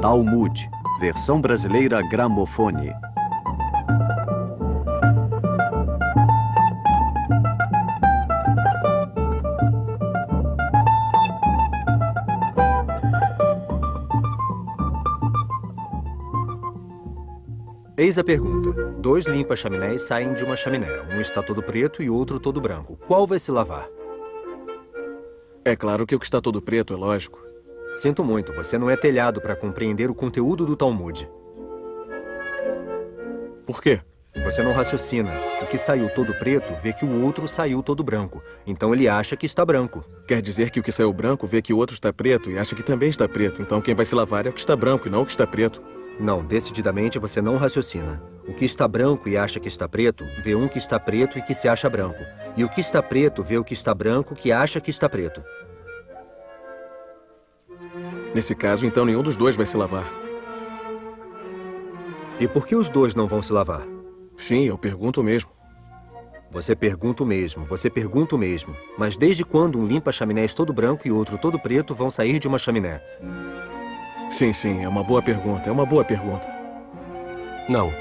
Talmud, versão brasileira gramofone. Eis a pergunta. 2 limpa-chaminés saem de uma chaminé. Um está todo preto e outro todo branco. Qual vai se lavar? É claro que o que está todo preto, é lógico. Sinto muito, você não é telhado para compreender o conteúdo do Talmud. Por quê? Você não raciocina. O que saiu todo preto vê que o outro saiu todo branco. Então ele acha que está branco. Quer dizer que o que saiu branco vê que o outro está preto e acha que também está preto. Então quem vai se lavar é o que está branco e não o que está preto. Não, decididamente você não raciocina. O que está branco e acha que está preto, vê um que está preto e que se acha branco. E o que está preto vê o que está branco que acha que está preto. Nesse caso, então, nenhum dos dois vai se lavar. E por que os dois não vão se lavar? Sim, eu pergunto mesmo. Você pergunta o mesmo, você pergunta o mesmo. Mas desde quando um limpa-chaminés todo branco e outro todo preto vão sair de uma chaminé? Sim, é uma boa pergunta, Não.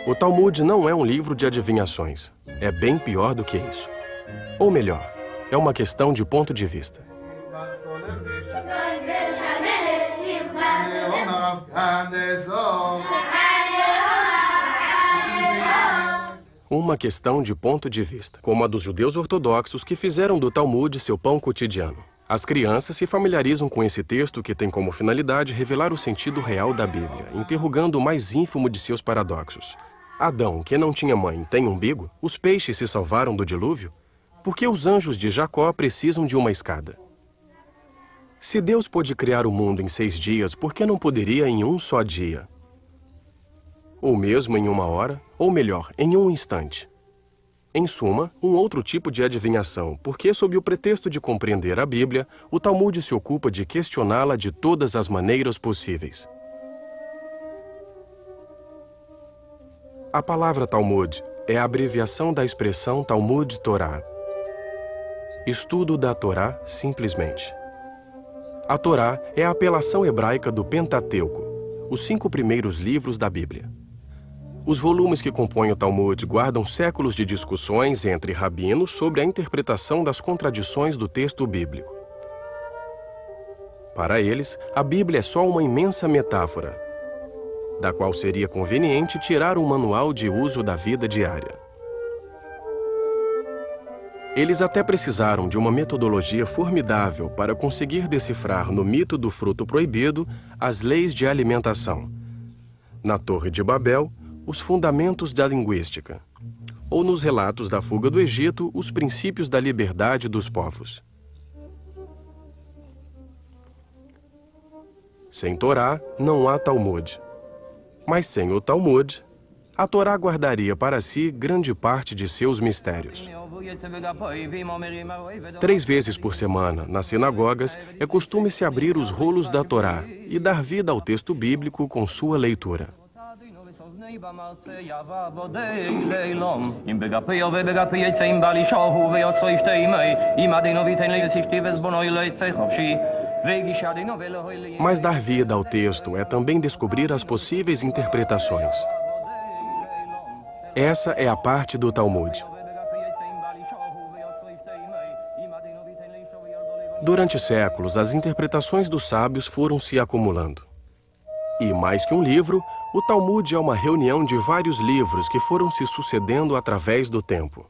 O Talmud não é um livro de adivinhações. É bem pior do que isso. Ou melhor, é uma questão de ponto de vista. Uma questão de ponto de vista, como a dos judeus ortodoxos que fizeram do Talmud seu pão cotidiano. As crianças se familiarizam com esse texto que tem como finalidade revelar o sentido real da Bíblia, interrogando o mais ínfimo de seus paradoxos. Adão, que não tinha mãe, tem umbigo? Os peixes se salvaram do dilúvio? Por que os anjos de Jacó precisam de uma escada? Se Deus pôde criar o mundo em 6 dias, por que não poderia em um só dia? Ou mesmo em 1 hora, ou melhor, em 1 instante. Em suma, um outro tipo de adivinhação, porque sob o pretexto de compreender a Bíblia, o Talmud se ocupa de questioná-la de todas as maneiras possíveis. A palavra Talmud é a abreviação da expressão Talmud Torá. Estudo da Torá, simplesmente. A Torá é a apelação hebraica do Pentateuco, os 5 primeiros livros da Bíblia. Os volumes que compõem o Talmud guardam séculos de discussões entre rabinos sobre a interpretação das contradições do texto bíblico. Para eles, a Bíblia é só uma imensa metáfora, da qual seria conveniente tirar um manual de uso da vida diária. Eles até precisaram de uma metodologia formidável para conseguir decifrar no mito do fruto proibido as leis de alimentação. Na Torre de Babel, os fundamentos da linguística. Ou nos relatos da fuga do Egito, os princípios da liberdade dos povos. Sem Torá, não há Talmud. Mas sem o Talmud, a Torá guardaria para si grande parte de seus mistérios. 3 vezes por semana, nas sinagogas, é costume se abrir os rolos da Torá e dar vida ao texto bíblico com sua leitura. Mas dar vida ao texto é também descobrir as possíveis interpretações. Essa é a parte do Talmud. Durante séculos, as interpretações dos sábios foram se acumulando. E mais que um livro, o Talmud é uma reunião de vários livros que foram se sucedendo através do tempo.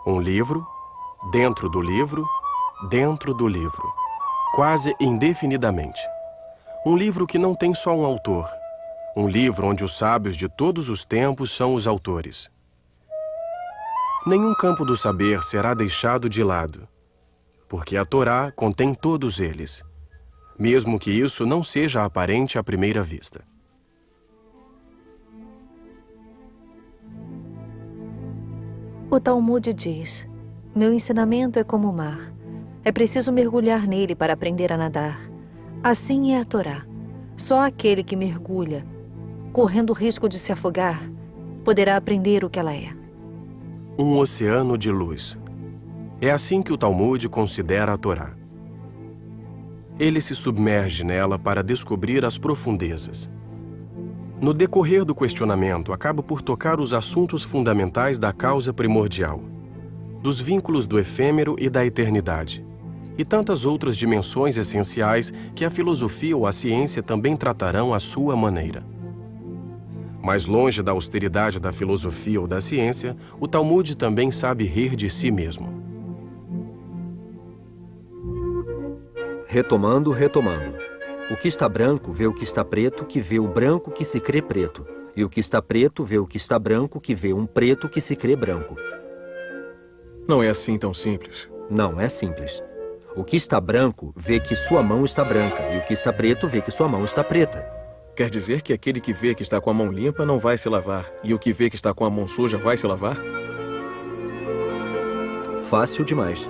Um livro, dentro do livro, dentro do livro, quase indefinidamente. Um livro que não tem só um autor. Um livro onde os sábios de todos os tempos são os autores. Nenhum campo do saber será deixado de lado, porque a Torá contém todos eles, mesmo que isso não seja aparente à primeira vista. O Talmud diz: meu ensinamento é como o mar. É preciso mergulhar nele para aprender a nadar. Assim é a Torá. Só aquele que mergulha, correndo o risco de se afogar, poderá aprender o que ela é. Um oceano de luz. É assim que o Talmud considera a Torá. Ele se submerge nela para descobrir as profundezas. No decorrer do questionamento, acaba por tocar os assuntos fundamentais da causa primordial, dos vínculos do efêmero e da eternidade, e tantas outras dimensões essenciais que a filosofia ou a ciência também tratarão à sua maneira. Mais longe da austeridade da filosofia ou da ciência, o Talmud também sabe rir de si mesmo. Retomando. O que está branco vê o que está preto, que vê o branco que se crê preto. E o que está preto vê o que está branco, que vê um preto que se crê branco. Não é assim tão simples. Não é simples. O que está branco vê que sua mão está branca, e o que está preto vê que sua mão está preta. Quer dizer que aquele que vê que está com a mão limpa não vai se lavar, e o que vê que está com a mão suja vai se lavar? Fácil demais.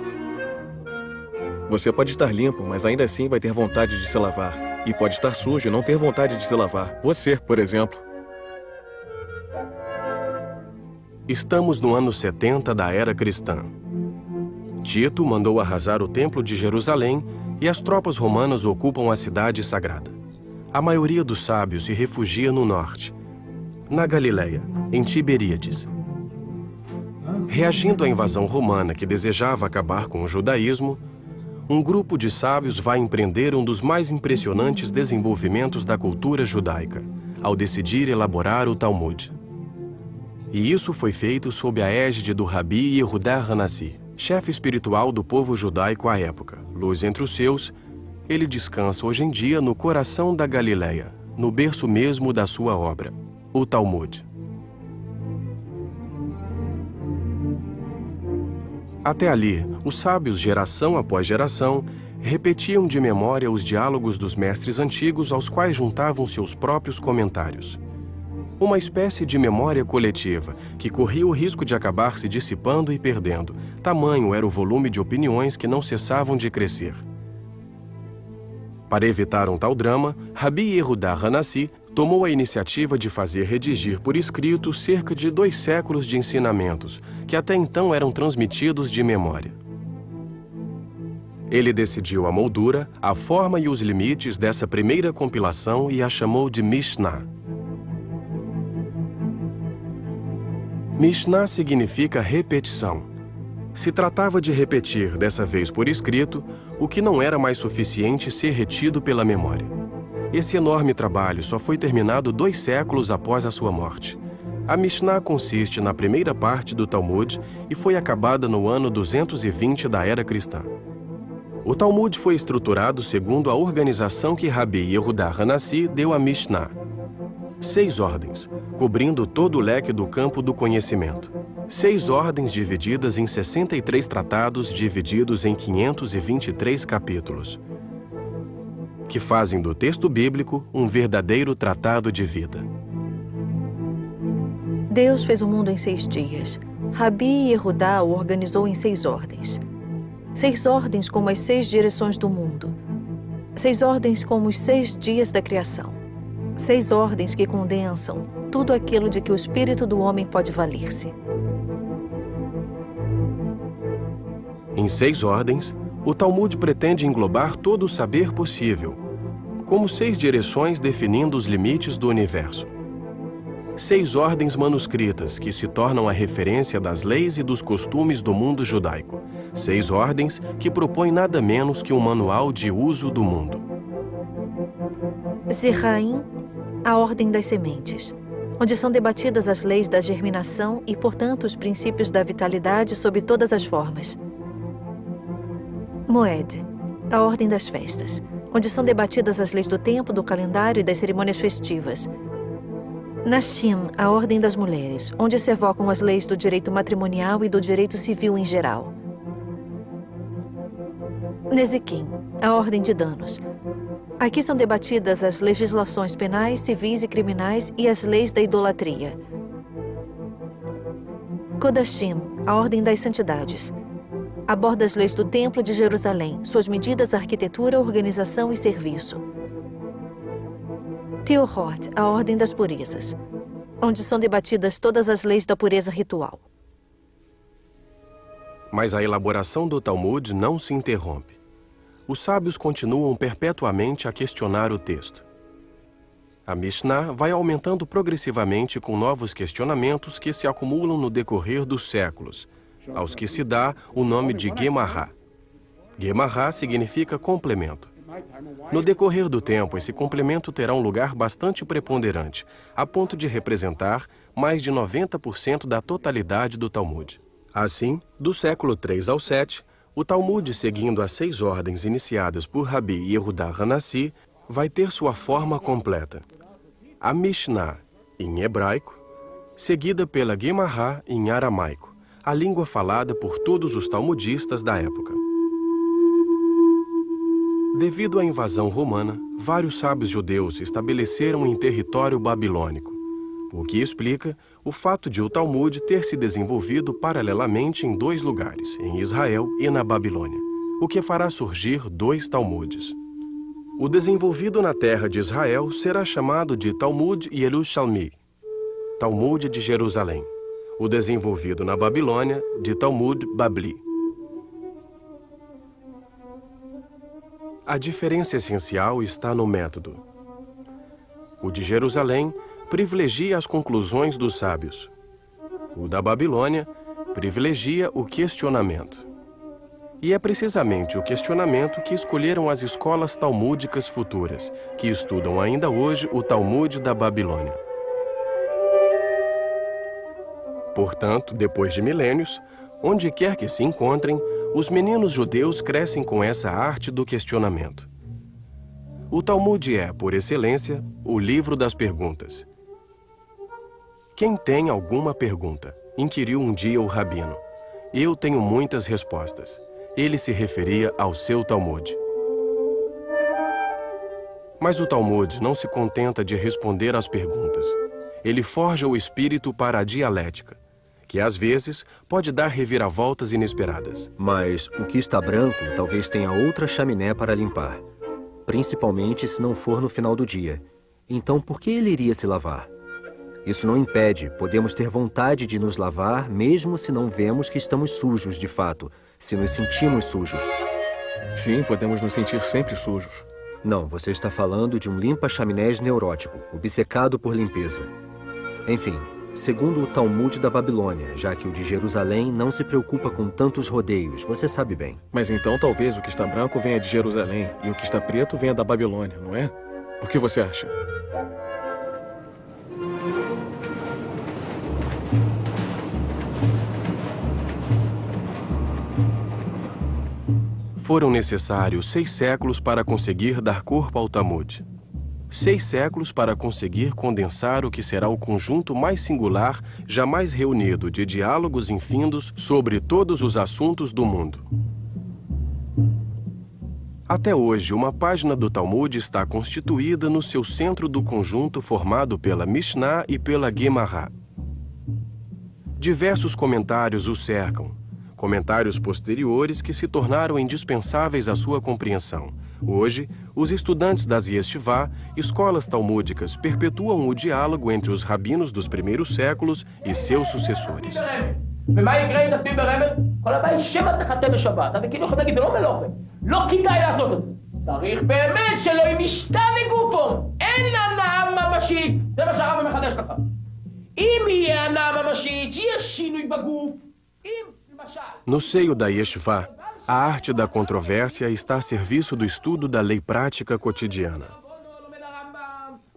Você pode estar limpo, mas ainda assim vai ter vontade de se lavar. E pode estar sujo e não ter vontade de se lavar. Você, por exemplo. Estamos no ano 70 da era cristã. Tito mandou arrasar o Templo de Jerusalém e as tropas romanas ocupam a cidade sagrada. A maioria dos sábios se refugia no norte, na Galileia, em Tiberíades. Reagindo à invasão romana que desejava acabar com o judaísmo, um grupo de sábios vai empreender um dos mais impressionantes desenvolvimentos da cultura judaica, ao decidir elaborar o Talmud. E isso foi feito sob a égide do Rabi Yehudá Hanassi, chefe espiritual do povo judaico à época. Luz entre os seus, ele descansa hoje em dia no coração da Galileia, no berço mesmo da sua obra, o Talmud. Até ali, os sábios, geração após geração, repetiam de memória os diálogos dos mestres antigos aos quais juntavam seus próprios comentários. Uma espécie de memória coletiva que corria o risco de acabar se dissipando e perdendo. Tamanho era o volume de opiniões que não cessavam de crescer. Para evitar um tal drama, Rabi Yehudá Hanassi tomou a iniciativa de fazer redigir por escrito cerca de 2 séculos de ensinamentos, que até então eram transmitidos de memória. Ele decidiu a moldura, a forma e os limites dessa primeira compilação e a chamou de Mishnah. Mishnah significa repetição. Se tratava de repetir, dessa vez por escrito, o que não era mais suficiente ser retido pela memória. Esse enorme trabalho só foi terminado 2 séculos após a sua morte. A Mishnah consiste na primeira parte do Talmud e foi acabada no ano 220 da era cristã. O Talmud foi estruturado segundo a organização que Rabi Yehudá Hanassi deu à Mishnah. 6 ordens, cobrindo todo o leque do campo do conhecimento. 6 ordens divididas em 63 tratados divididos em 523 capítulos, que fazem do texto bíblico um verdadeiro tratado de vida. Deus fez o mundo em 6 dias. Rabi Yehudá o organizou em 6 ordens. 6 ordens como as 6 direções do mundo. 6 ordens como os 6 dias da criação. 6 ordens que condensam tudo aquilo de que o espírito do homem pode valer-se. Em 6 ordens, o Talmud pretende englobar todo o saber possível, como 6 direções definindo os limites do universo. 6 ordens manuscritas que se tornam a referência das leis e dos costumes do mundo judaico. 6 ordens que propõem nada menos que um manual de uso do mundo. Zeraim, a ordem das sementes, onde são debatidas as leis da germinação e, portanto, os princípios da vitalidade sob todas as formas. Moed, a ordem das festas, onde são debatidas as leis do tempo, do calendário e das cerimônias festivas. Nashim, a ordem das mulheres, onde se evocam as leis do direito matrimonial e do direito civil em geral. Nezikim, a ordem de danos. Aqui são debatidas as legislações penais, civis e criminais e as leis da idolatria. Kodashim, a ordem das santidades. Aborda as leis do Templo de Jerusalém, suas medidas, arquitetura, organização e serviço. Teorot, a Ordem das Purezas, onde são debatidas todas as leis da pureza ritual. Mas a elaboração do Talmud não se interrompe. Os sábios continuam perpetuamente a questionar o texto. A Mishnah vai aumentando progressivamente com novos questionamentos que se acumulam no decorrer dos séculos, aos que se dá o nome de Gemará. Gemará significa complemento. No decorrer do tempo, esse complemento terá um lugar bastante preponderante, a ponto de representar mais de 90% da totalidade do Talmud. Assim, do século III ao VII, o Talmud, seguindo as 6 ordens iniciadas por Rabi Yehudá Hanassi, vai ter sua forma completa. A Mishnah, em hebraico, seguida pela Gemará, em aramaico, a língua falada por todos os talmudistas da época. Devido à invasão romana, vários sábios judeus se estabeleceram em território babilônico, o que explica o fato de o Talmud ter se desenvolvido paralelamente em 2 lugares, em Israel e na Babilônia, o que fará surgir 2 Talmudes. O desenvolvido na terra de Israel será chamado de Talmud Yerushalmi, Talmud de Jerusalém. O desenvolvido na Babilônia, de Talmud Babli. A diferença essencial está no método. O de Jerusalém privilegia as conclusões dos sábios. O da Babilônia privilegia o questionamento. E é precisamente o questionamento que escolheram as escolas talmúdicas futuras, que estudam ainda hoje o Talmud da Babilônia. Portanto, depois de milênios, onde quer que se encontrem, os meninos judeus crescem com essa arte do questionamento. O Talmud é, por excelência, o livro das perguntas. Quem tem alguma pergunta? Inquiriu um dia o rabino. Eu tenho muitas respostas. Ele se referia ao seu Talmud. Mas o Talmud não se contenta de responder às perguntas. Ele forja o espírito para a dialética, que às vezes pode dar reviravoltas inesperadas. Mas o que está branco talvez tenha outra chaminé para limpar, principalmente se não for no final do dia. Então, por que ele iria se lavar? Isso não impede, podemos ter vontade de nos lavar, mesmo se não vemos que estamos sujos de fato, se nos sentimos sujos. Sim, podemos nos sentir sempre sujos. Não, você está falando de um limpa-chaminés neurótico, obcecado por limpeza. Enfim, segundo o Talmud da Babilônia, já que o de Jerusalém não se preocupa com tantos rodeios, você sabe bem. Mas então talvez o que está branco venha de Jerusalém e o que está preto venha da Babilônia, não é? O que você acha? Foram necessários 6 séculos para conseguir dar corpo ao Talmud. 6 séculos para conseguir condensar o que será o conjunto mais singular jamais reunido de diálogos infindos sobre todos os assuntos do mundo. Até hoje, uma página do Talmud está constituída no seu centro do conjunto formado pela Mishnah e pela Gemará. Diversos comentários o cercam, comentários posteriores que se tornaram indispensáveis à sua compreensão. Hoje, os estudantes das Yeshivá, escolas talmúdicas, perpetuam o diálogo entre os rabinos dos primeiros séculos e seus sucessores. No seio da Yeshivá, a arte da controvérsia está a serviço do estudo da lei prática cotidiana.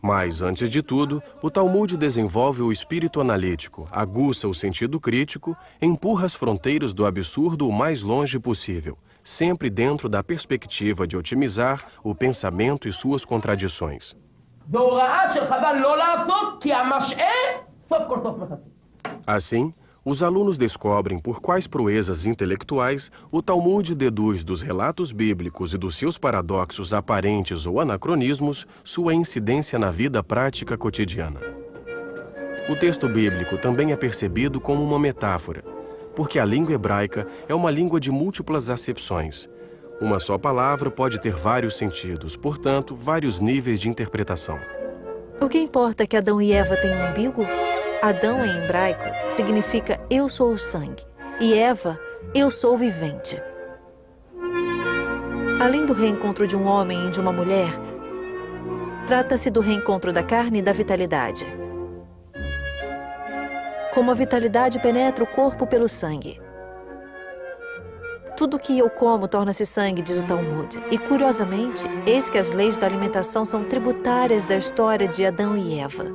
Mas, antes de tudo, o Talmud desenvolve o espírito analítico, aguça o sentido crítico, empurra as fronteiras do absurdo o mais longe possível, sempre dentro da perspectiva de otimizar o pensamento e suas contradições. Assim, os alunos descobrem por quais proezas intelectuais o Talmud deduz dos relatos bíblicos e dos seus paradoxos aparentes ou anacronismos sua incidência na vida prática cotidiana. O texto bíblico também é percebido como uma metáfora, porque a língua hebraica é uma língua de múltiplas acepções. Uma só palavra pode ter vários sentidos, portanto, vários níveis de interpretação. O que importa é que Adão e Eva têm um umbigo? Adão, em hebraico, significa eu sou o sangue, e Eva, eu sou o vivente. Além do reencontro de um homem e de uma mulher, trata-se do reencontro da carne e da vitalidade. Como a vitalidade penetra o corpo pelo sangue. Tudo que eu como torna-se sangue, diz o Talmud. E, curiosamente, eis que as leis da alimentação são tributárias da história de Adão e Eva.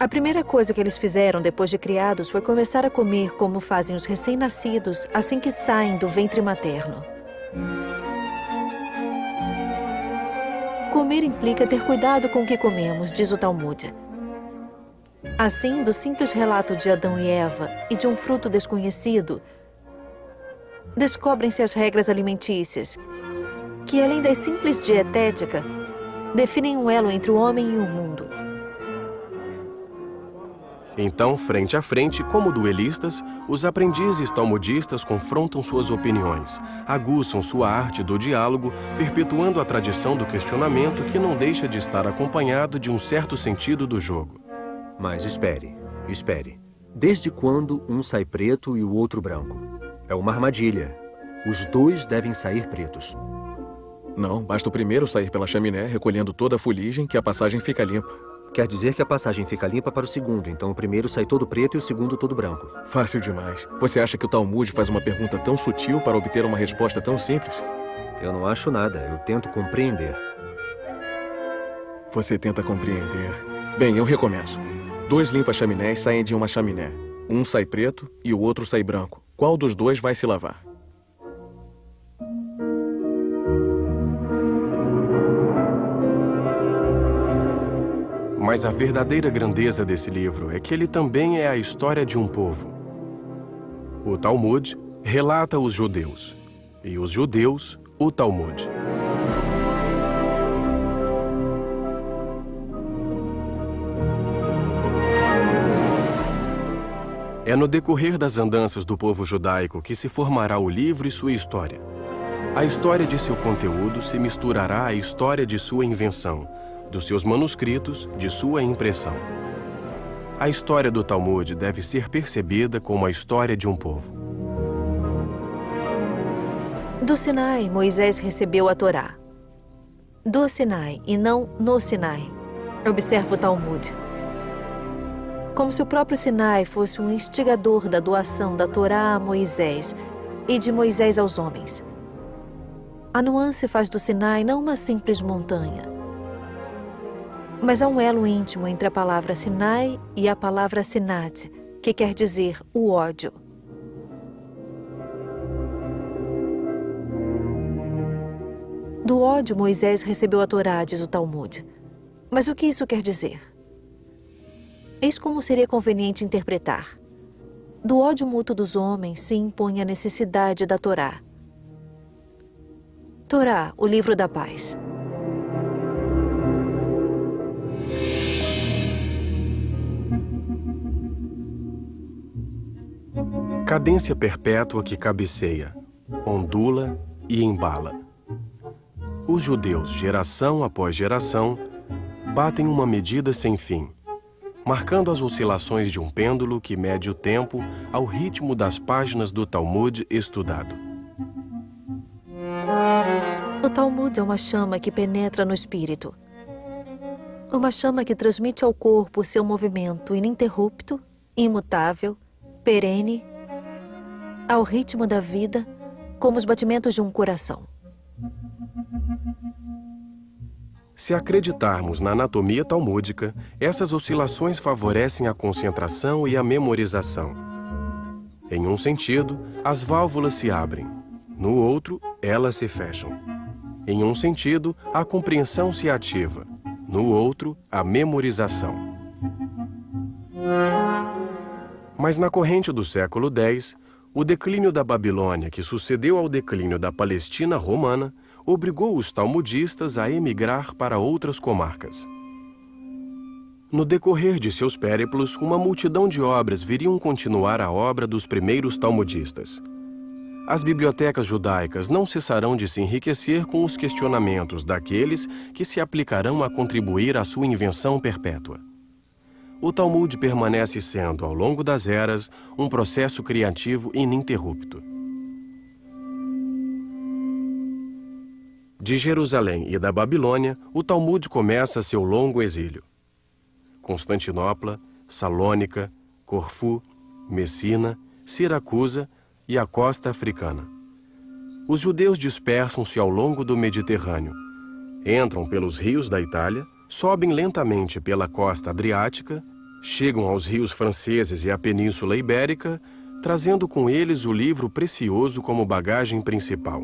A primeira coisa que eles fizeram depois de criados foi começar a comer como fazem os recém-nascidos assim que saem do ventre materno. Comer implica ter cuidado com o que comemos, diz o Talmud. Assim, do simples relato de Adão e Eva e de um fruto desconhecido, descobrem-se as regras alimentícias, que além da simples dietética, definem um elo entre o homem e o mundo. Então, frente a frente, como duelistas, os aprendizes talmudistas confrontam suas opiniões, aguçam sua arte do diálogo, perpetuando a tradição do questionamento que não deixa de estar acompanhado de um certo sentido do jogo. Mas espere. Desde quando um sai preto e o outro branco? É uma armadilha. Os dois devem sair pretos. Não, basta o primeiro sair pela chaminé, recolhendo toda a fuligem, que a passagem fica limpa. Quer dizer que a passagem fica limpa para o segundo, então o primeiro sai todo preto e o segundo todo branco. Fácil demais. Você acha que o Talmud faz uma pergunta tão sutil para obter uma resposta tão simples? Eu não acho nada, eu tento compreender. Você tenta compreender. Bem, eu recomeço. 2 limpa-chaminés saem de uma chaminé. Um sai preto e o outro sai branco. Qual dos dois vai se lavar? Mas a verdadeira grandeza desse livro é que ele também é a história de um povo. O Talmud relata os judeus, e os judeus, o Talmud. É no decorrer das andanças do povo judaico que se formará o livro e sua história. A história de seu conteúdo se misturará à história de sua invenção, dos seus manuscritos, de sua impressão. A história do Talmud deve ser percebida como a história de um povo. Do Sinai, Moisés recebeu a Torá. Do Sinai e não no Sinai, observa o Talmud. Como se o próprio Sinai fosse um instigador da doação da Torá a Moisés e de Moisés aos homens. A nuance faz do Sinai não uma simples montanha, mas há um elo íntimo entre a palavra Sinai e a palavra Sinat, que quer dizer o ódio. Do ódio, Moisés recebeu a Torá, diz o Talmud. Mas o que isso quer dizer? Eis como seria conveniente interpretar. Do ódio mútuo dos homens se impõe a necessidade da Torá. Torá, o livro da paz. Cadência perpétua que cabeceia, ondula e embala. Os judeus, geração após geração, batem uma medida sem fim, marcando as oscilações de um pêndulo que mede o tempo ao ritmo das páginas do Talmud estudado. O Talmud é uma chama que penetra no espírito. Uma chama que transmite ao corpo seu movimento ininterrupto, imutável, perene, ao ritmo da vida, como os batimentos de um coração. Se acreditarmos na anatomia talmúdica, essas oscilações favorecem a concentração e a memorização. Em um sentido, as válvulas se abrem. No outro, elas se fecham. Em um sentido, a compreensão se ativa. No outro, a memorização. Mas na corrente do século X, o declínio da Babilônia, que sucedeu ao declínio da Palestina romana, obrigou os talmudistas a emigrar para outras comarcas. No decorrer de seus périplos, uma multidão de obras viriam continuar a obra dos primeiros talmudistas. As bibliotecas judaicas não cessarão de se enriquecer com os questionamentos daqueles que se aplicarão a contribuir à sua invenção perpétua. O Talmud permanece sendo, ao longo das eras, um processo criativo ininterrupto. De Jerusalém e da Babilônia, o Talmud começa seu longo exílio. Constantinopla, Salônica, Corfu, Messina, Siracusa e a costa africana. Os judeus dispersam-se ao longo do Mediterrâneo, entram pelos rios da Itália, sobem lentamente pela costa adriática, chegam aos rios franceses e à Península Ibérica, trazendo com eles o livro precioso como bagagem principal.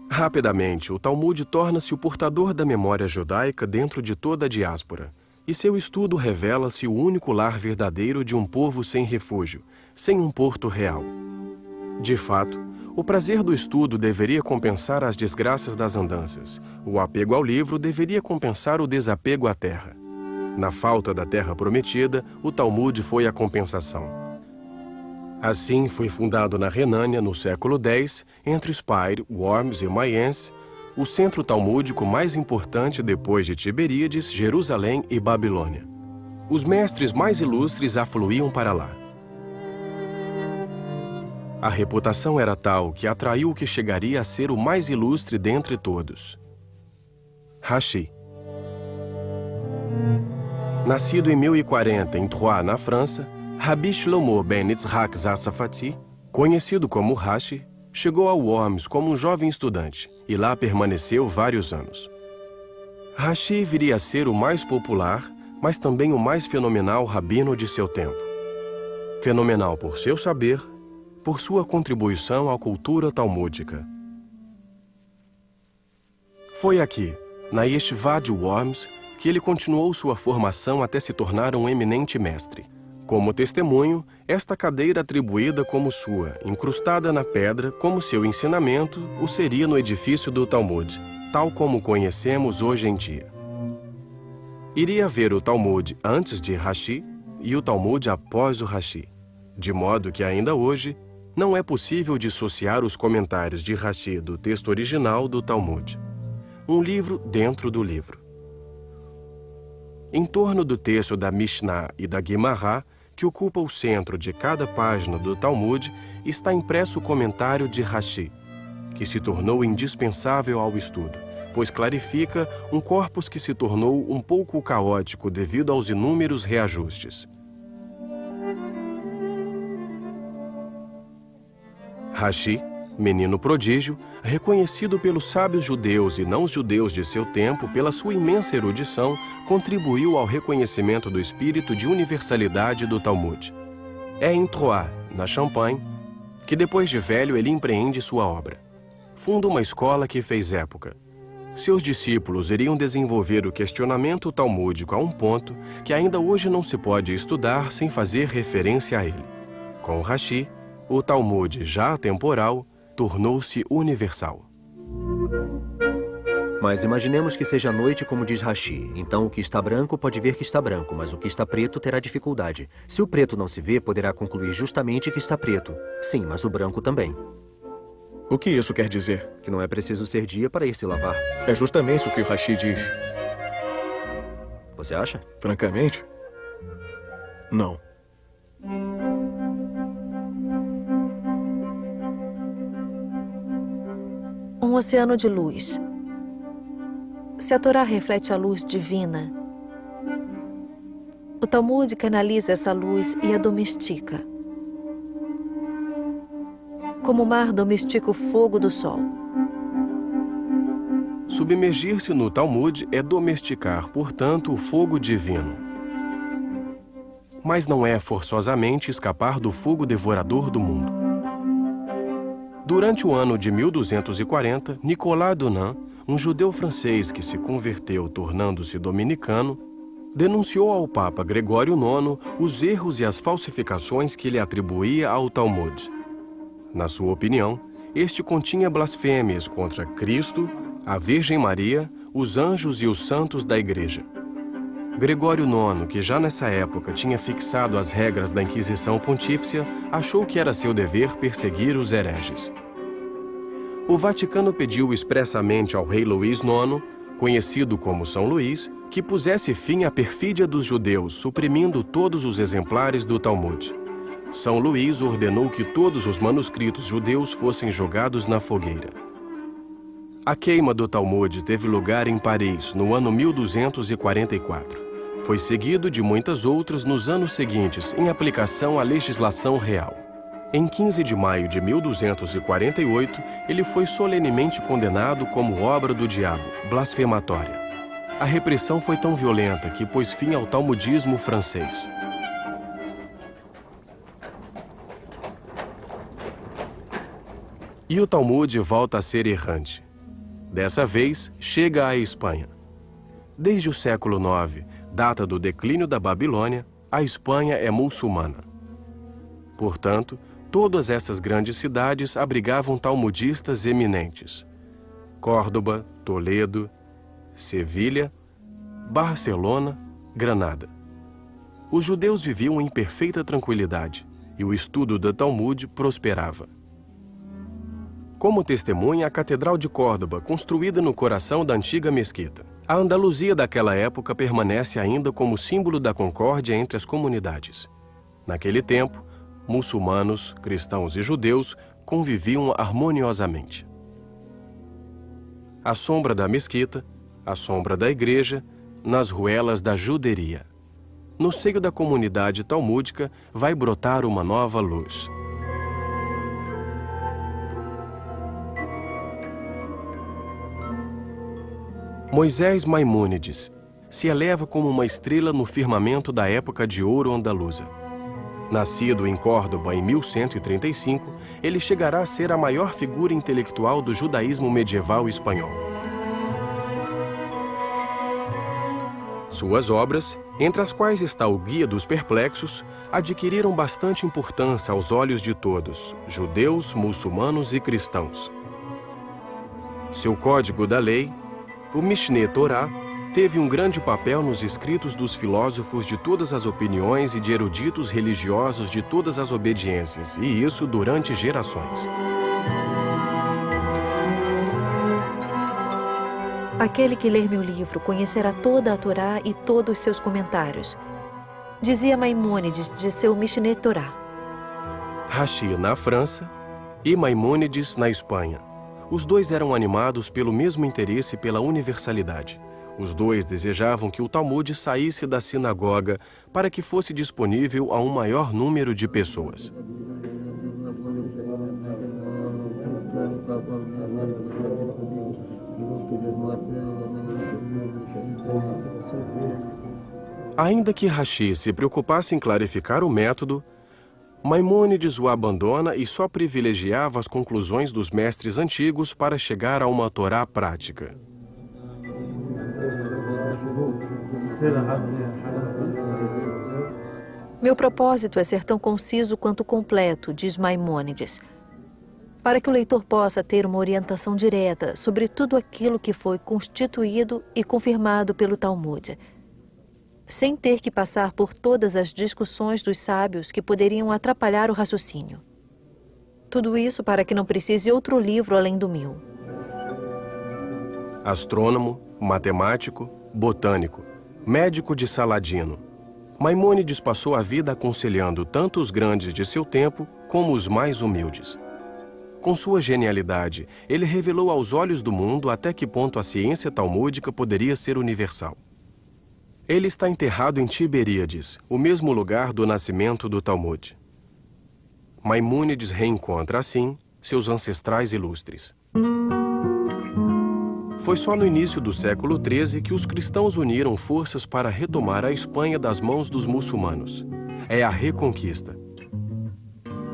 Rapidamente, o Talmud torna-se o portador da memória judaica dentro de toda a diáspora, e seu estudo revela-se o único lar verdadeiro de um povo sem refúgio, sem um porto real. De fato, o prazer do estudo deveria compensar as desgraças das andanças. O apego ao livro deveria compensar o desapego à terra. Na falta da terra prometida, o Talmud foi a compensação. Assim, foi fundado na Renânia, no século X, entre Speyer, Worms e Mayence, o centro talmúdico mais importante depois de Tiberíades, Jerusalém e Babilônia. Os mestres mais ilustres afluíam para lá. A reputação era tal que atraiu o que chegaria a ser o mais ilustre dentre todos. Rashi. Nascido em 1040 em Troyes, na França, Rabbi Shlomo ben Yitzhak Safati, conhecido como Rashi, chegou a Worms como um jovem estudante e lá permaneceu vários anos. Rashi viria a ser o mais popular, mas também o mais fenomenal rabino de seu tempo. Fenomenal por seu saber, por sua contribuição à cultura talmúdica. Foi aqui, na Yeshiva de Worms, que ele continuou sua formação até se tornar um eminente mestre. Como testemunho, esta cadeira atribuída como sua, incrustada na pedra, como seu ensinamento, o seria no edifício do Talmud, tal como conhecemos hoje em dia. Iria haver o Talmud antes de Rashi e o Talmud após o Rashi, de modo que ainda hoje não é possível dissociar os comentários de Rashi do texto original do Talmud. Um livro dentro do livro. Em torno do texto da Mishnah e da Guimará, que ocupa o centro de cada página do Talmud, está impresso o comentário de Rashi, que se tornou indispensável ao estudo, pois clarifica um corpus que se tornou um pouco caótico devido aos inúmeros reajustes. Rashi, menino prodígio, reconhecido pelos sábios judeus e não-judeus de seu tempo pela sua imensa erudição, contribuiu ao reconhecimento do espírito de universalidade do Talmud. É em Troyes, na Champagne, que depois de velho ele empreende sua obra. Funda uma escola que fez época. Seus discípulos iriam desenvolver o questionamento talmúdico a um ponto que ainda hoje não se pode estudar sem fazer referência a ele. Com Rashi, o Talmud já atemporal tornou-se universal. Mas imaginemos que seja noite como diz Rashi. Então o que está branco pode ver que está branco, mas o que está preto terá dificuldade. Se o preto não se vê, poderá concluir justamente que está preto. Sim, mas o branco também. O que isso quer dizer? Que não é preciso ser dia para ir se lavar. É justamente o que o Rashi diz. Você acha? Francamente, não. Um oceano de luz. Se a Torá reflete a luz divina, o Talmud canaliza essa luz e a domestica. Como o mar domestica o fogo do sol. Submergir-se no Talmud é domesticar, portanto, o fogo divino. Mas não é forçosamente escapar do fogo devorador do mundo. Durante o ano de 1240, Nicolas Dunan, um judeu francês que se converteu tornando-se dominicano, denunciou ao Papa Gregório IX os erros e as falsificações que ele atribuía ao Talmud. Na sua opinião, este continha blasfêmias contra Cristo, a Virgem Maria, os anjos e os santos da Igreja. Gregório IX, que já nessa época tinha fixado as regras da Inquisição Pontífice, achou que era seu dever perseguir os hereges. O Vaticano pediu expressamente ao rei Luís IX, conhecido como São Luís, que pusesse fim à perfídia dos judeus, suprimindo todos os exemplares do Talmud. São Luís ordenou que todos os manuscritos judeus fossem jogados na fogueira. A queima do Talmud teve lugar em Paris, no ano 1244. Foi seguido de muitas outras nos anos seguintes, em aplicação à legislação real. Em 15 de maio de 1248, ele foi solenemente condenado como obra do diabo, blasfematória. A repressão foi tão violenta que pôs fim ao talmudismo francês. E o Talmud volta a ser errante. Dessa vez, chega à Espanha. Desde o século IX, data do declínio da Babilônia, a Espanha é muçulmana. Portanto, todas essas grandes cidades abrigavam talmudistas eminentes. Córdoba, Toledo, Sevilha, Barcelona, Granada. Os judeus viviam em perfeita tranquilidade e o estudo do Talmud prosperava. Como testemunha a Catedral de Córdoba, construída no coração da antiga mesquita. A Andaluzia daquela época permanece ainda como símbolo da concórdia entre as comunidades. Naquele tempo, muçulmanos, cristãos e judeus conviviam harmoniosamente. À sombra da mesquita, à sombra da igreja, nas ruelas da juderia. No seio da comunidade talmúdica vai brotar uma nova luz. Moisés Maimônides se eleva como uma estrela no firmamento da época de ouro andaluza. Nascido em Córdoba em 1135, ele chegará a ser a maior figura intelectual do judaísmo medieval espanhol. Suas obras, entre as quais está o Guia dos Perplexos, adquiriram bastante importância aos olhos de todos, judeus, muçulmanos e cristãos. Seu Código da Lei, o Mishneh Torah, teve um grande papel nos escritos dos filósofos de todas as opiniões e de eruditos religiosos de todas as obediências, e isso durante gerações. Aquele que ler meu livro conhecerá toda a Torá e todos os seus comentários, dizia Maimônides de seu Mishneh Torah. Rashi na França e Maimônides na Espanha. Os dois eram animados pelo mesmo interesse pela universalidade. Os dois desejavam que o Talmud saísse da sinagoga para que fosse disponível a um maior número de pessoas. Ainda que Rashi se preocupasse em clarificar o método, Maimônides o abandona e só privilegiava as conclusões dos mestres antigos para chegar a uma Torá prática. Meu propósito é ser tão conciso quanto completo, diz Maimônides, para que o leitor possa ter uma orientação direta sobre tudo aquilo que foi constituído e confirmado pelo Talmud, sem ter que passar por todas as discussões dos sábios que poderiam atrapalhar o raciocínio. Tudo isso para que não precise outro livro além do meu. Astrônomo, matemático, botânico, médico de Saladino, Maimônides passou a vida aconselhando tanto os grandes de seu tempo como os mais humildes. Com sua genialidade, ele revelou aos olhos do mundo até que ponto a ciência talmúdica poderia ser universal. Ele está enterrado em Tiberíades, o mesmo lugar do nascimento do Talmud. Maimônides reencontra, assim, seus ancestrais ilustres. Foi só no início do século XIII que os cristãos uniram forças para retomar a Espanha das mãos dos muçulmanos. É a Reconquista.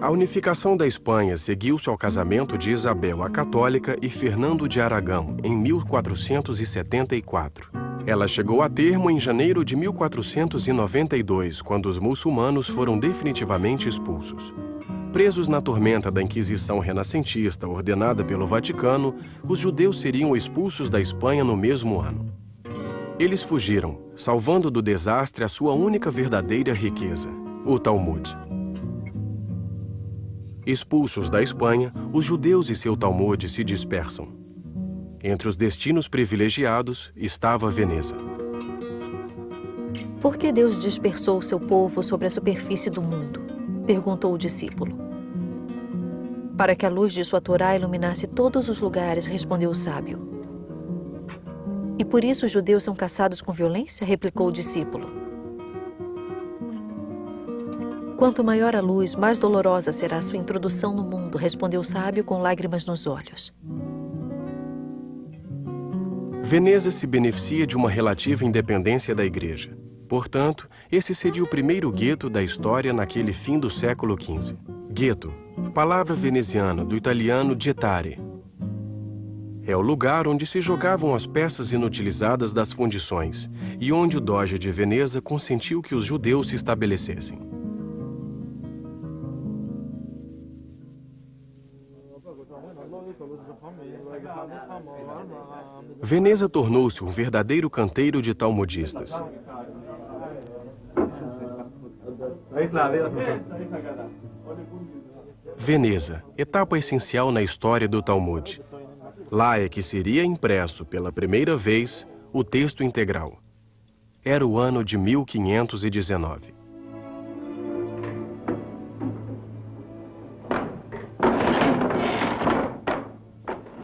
A unificação da Espanha seguiu-se ao casamento de Isabel a Católica e Fernando de Aragão, em 1474. Ela chegou a termo em janeiro de 1492, quando os muçulmanos foram definitivamente expulsos. Presos na tormenta da Inquisição renascentista ordenada pelo Vaticano, os judeus seriam expulsos da Espanha no mesmo ano. Eles fugiram, salvando do desastre a sua única verdadeira riqueza, o Talmud. Expulsos da Espanha, os judeus e seu Talmud se dispersam. Entre os destinos privilegiados estava Veneza. Por que Deus dispersou seu povo sobre a superfície do mundo? Perguntou o discípulo. Para que a luz de sua Torá iluminasse todos os lugares, respondeu o sábio. E por isso os judeus são caçados com violência? Replicou o discípulo. Quanto maior a luz, mais dolorosa será a sua introdução no mundo, respondeu o sábio com lágrimas nos olhos. Veneza se beneficia de uma relativa independência da Igreja. Portanto, esse seria o primeiro gueto da história naquele fim do século XV. Gueto, palavra veneziana do italiano gettare. É o lugar onde se jogavam as peças inutilizadas das fundições e onde o Doge de Veneza consentiu que os judeus se estabelecessem. Veneza tornou-se um verdadeiro canteiro de talmudistas. Veneza, etapa essencial na história do Talmud. Lá é que seria impresso pela primeira vez o texto integral. Era o ano de 1519.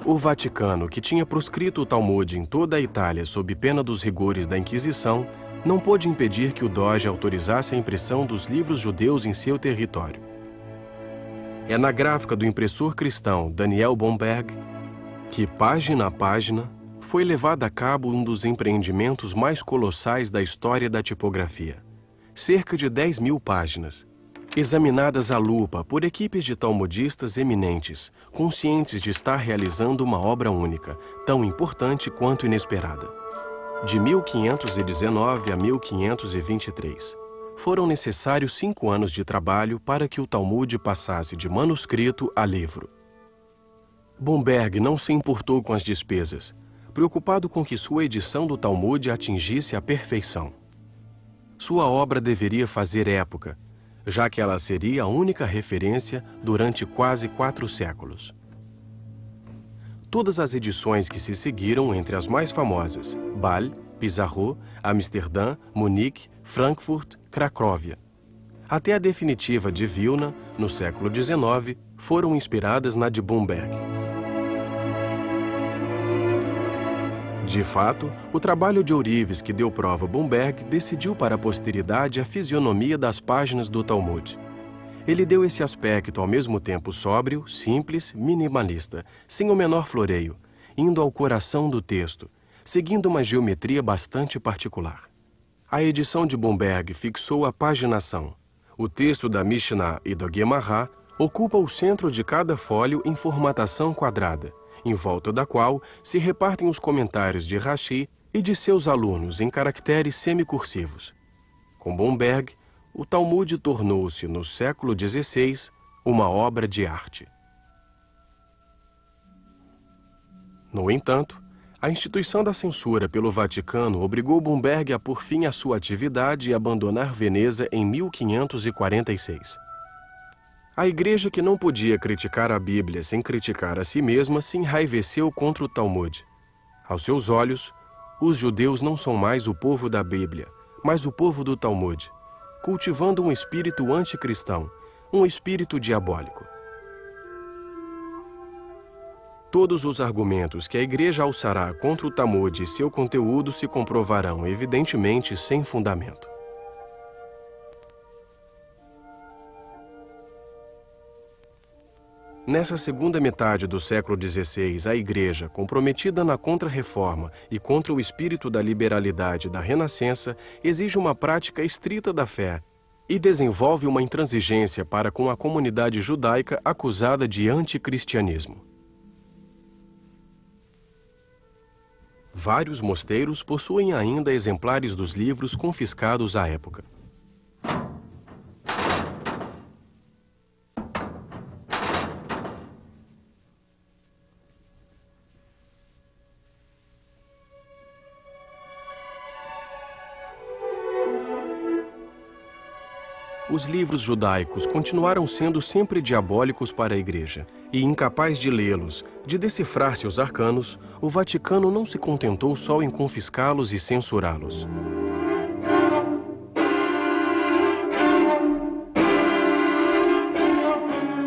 O Vaticano, que tinha proscrito o Talmud em toda a Itália sob pena dos rigores da Inquisição, não pôde impedir que o Doge autorizasse a impressão dos livros judeus em seu território. É na gráfica do impressor cristão Daniel Bomberg que, página a página, foi levado a cabo um dos empreendimentos mais colossais da história da tipografia. Cerca de 10.000 páginas, examinadas à lupa por equipes de talmudistas eminentes, conscientes de estar realizando uma obra única, tão importante quanto inesperada. De 1519 a 1523, foram necessários 5 anos de trabalho para que o Talmud passasse de manuscrito a livro. Bomberg não se importou com as despesas, preocupado com que sua edição do Talmud atingisse a perfeição. Sua obra deveria fazer época, já que ela seria a única referência durante quase 4 séculos. Todas as edições que se seguiram, entre as mais famosas, Bâle, Pizarro, Amsterdã, Munique, Frankfurt, Cracóvia, até a definitiva de Vilna, no século XIX, foram inspiradas na de Bomberg. De fato, o trabalho de ourives que deu prova a Bomberg decidiu para a posteridade a fisionomia das páginas do Talmud. Ele deu esse aspecto ao mesmo tempo sóbrio, simples, minimalista, sem o menor floreio, indo ao coração do texto, seguindo uma geometria bastante particular. A edição de Bomberg fixou a paginação. O texto da Mishnah e do Gemara ocupa o centro de cada fólio em formatação quadrada, em volta da qual se repartem os comentários de Rashi e de seus alunos em caracteres semicursivos. Com Bomberg, o Talmud tornou-se, no século XVI, uma obra de arte. No entanto, a instituição da censura pelo Vaticano obrigou Bomberg a pôr fim à sua atividade e abandonar Veneza em 1546. A igreja, que não podia criticar a Bíblia sem criticar a si mesma, se enraiveceu contra o Talmud. Aos seus olhos, os judeus não são mais o povo da Bíblia, mas o povo do Talmud, cultivando um espírito anticristão, um espírito diabólico. Todos os argumentos que a igreja alçará contra o Talmud e seu conteúdo se comprovarão evidentemente sem fundamento. Nessa segunda metade do século XVI, a Igreja, comprometida na contra-reforma e contra o espírito da liberalidade da Renascença, exige uma prática estrita da fé e desenvolve uma intransigência para com a comunidade judaica acusada de anticristianismo. Vários mosteiros possuem ainda exemplares dos livros confiscados à época. Os livros judaicos continuaram sendo sempre diabólicos para a Igreja, e incapaz de lê-los, de decifrar seus arcanos, o Vaticano não se contentou só em confiscá-los e censurá-los.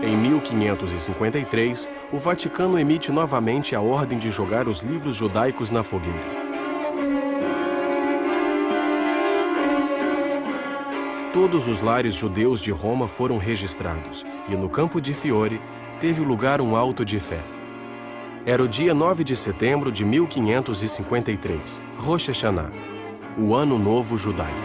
Em 1553, o Vaticano emite novamente a ordem de jogar os livros judaicos na fogueira. Todos os lares judeus de Roma foram registrados, e no Campo de Fiore teve lugar um auto de fé. Era o dia 9 de setembro de 1553, Rosh Hashanah, o Ano Novo Judaico.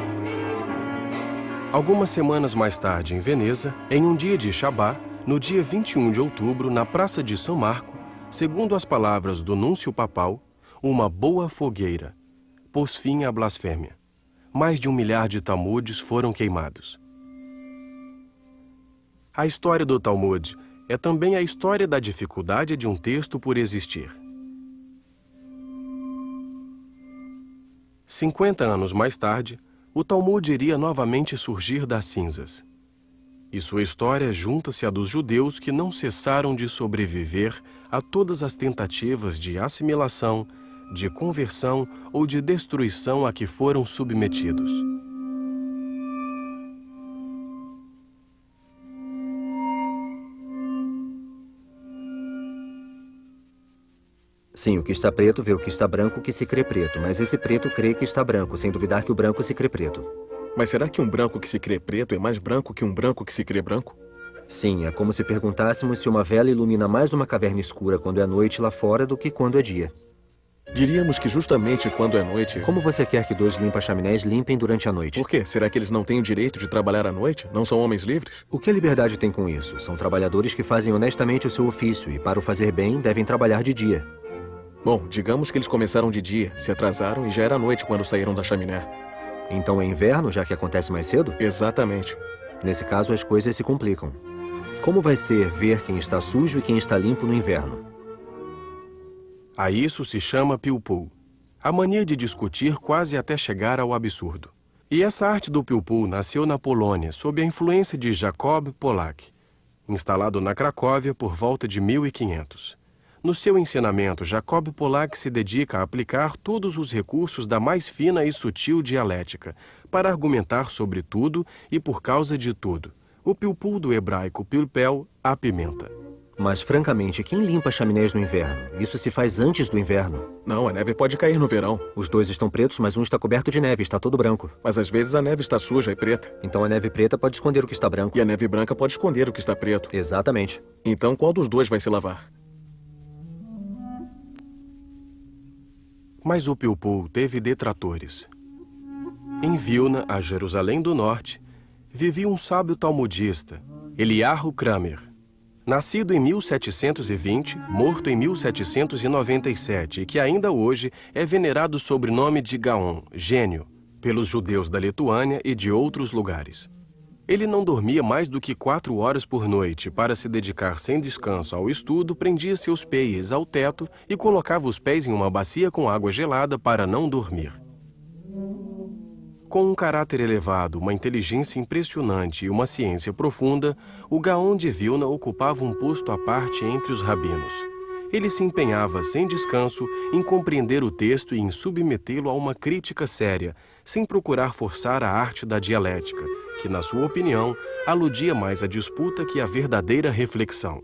Algumas semanas mais tarde, em Veneza, em um dia de Shabá, no dia 21 de outubro, na Praça de São Marco, segundo as palavras do núncio papal, uma boa fogueira pôs fim à blasfêmia. Mais de 1 milhar de Talmudes foram queimados. A história do Talmud é também a história da dificuldade de um texto por existir. 50 anos mais tarde, o Talmud iria novamente surgir das cinzas. E sua história junta-se à dos judeus que não cessaram de sobreviver a todas as tentativas de assimilação, de conversão ou de destruição a que foram submetidos. Sim, o que está preto vê o que está branco que se crê preto, mas esse preto crê que está branco, sem duvidar que o branco se crê preto. Mas será que um branco que se crê preto é mais branco que um branco que se crê branco? Sim, é como se perguntássemos se uma vela ilumina mais uma caverna escura quando é noite lá fora do que quando é dia. Diríamos que justamente quando é noite... Como você quer que 2 limpa-chaminés limpem durante a noite? Por quê? Será que eles não têm o direito de trabalhar à noite? Não são homens livres? O que a liberdade tem com isso? São trabalhadores que fazem honestamente o seu ofício e, para o fazer bem, devem trabalhar de dia. Bom, digamos que eles começaram de dia, se atrasaram e já era noite quando saíram da chaminé. Então é inverno, já que acontece mais cedo? Exatamente. Nesse caso, as coisas se complicam. Como vai ser ver quem está sujo e quem está limpo no inverno? A isso se chama pilpul, a mania de discutir quase até chegar ao absurdo. E essa arte do pilpul nasceu na Polônia, sob a influência de Jacob Polak, instalado na Cracóvia por volta de 1500. No seu ensinamento, Jacob Polak se dedica a aplicar todos os recursos da mais fina e sutil dialética, para argumentar sobre tudo e por causa de tudo. O pilpul do hebraico pilpel, a pimenta. Mas, francamente, quem limpa chaminés no inverno? Isso se faz antes do inverno. Não, a neve pode cair no verão. Os 2 estão pretos, mas um está coberto de neve, está todo branco. Mas às vezes a neve está suja e preta. Então a neve preta pode esconder o que está branco. E a neve branca pode esconder o que está preto. Exatamente. Então qual dos 2 vai se lavar? Mas o pilpul teve detratores. Em Vilna, a Jerusalém do Norte, vivia um sábio talmudista, Eliyahu Kramer. Nascido em 1720, morto em 1797 e que ainda hoje é venerado sob o sobrenome de Gaon, gênio, pelos judeus da Lituânia e de outros lugares. Ele não dormia mais do que 4 horas por noite. Para se dedicar sem descanso ao estudo, prendia seus pés ao teto e colocava os pés em uma bacia com água gelada para não dormir. Com um caráter elevado, uma inteligência impressionante e uma ciência profunda, o Gaon de Vilna ocupava um posto à parte entre os rabinos. Ele se empenhava sem descanso em compreender o texto e em submetê-lo a uma crítica séria, sem procurar forçar a arte da dialética, que, na sua opinião, aludia mais à disputa que à verdadeira reflexão.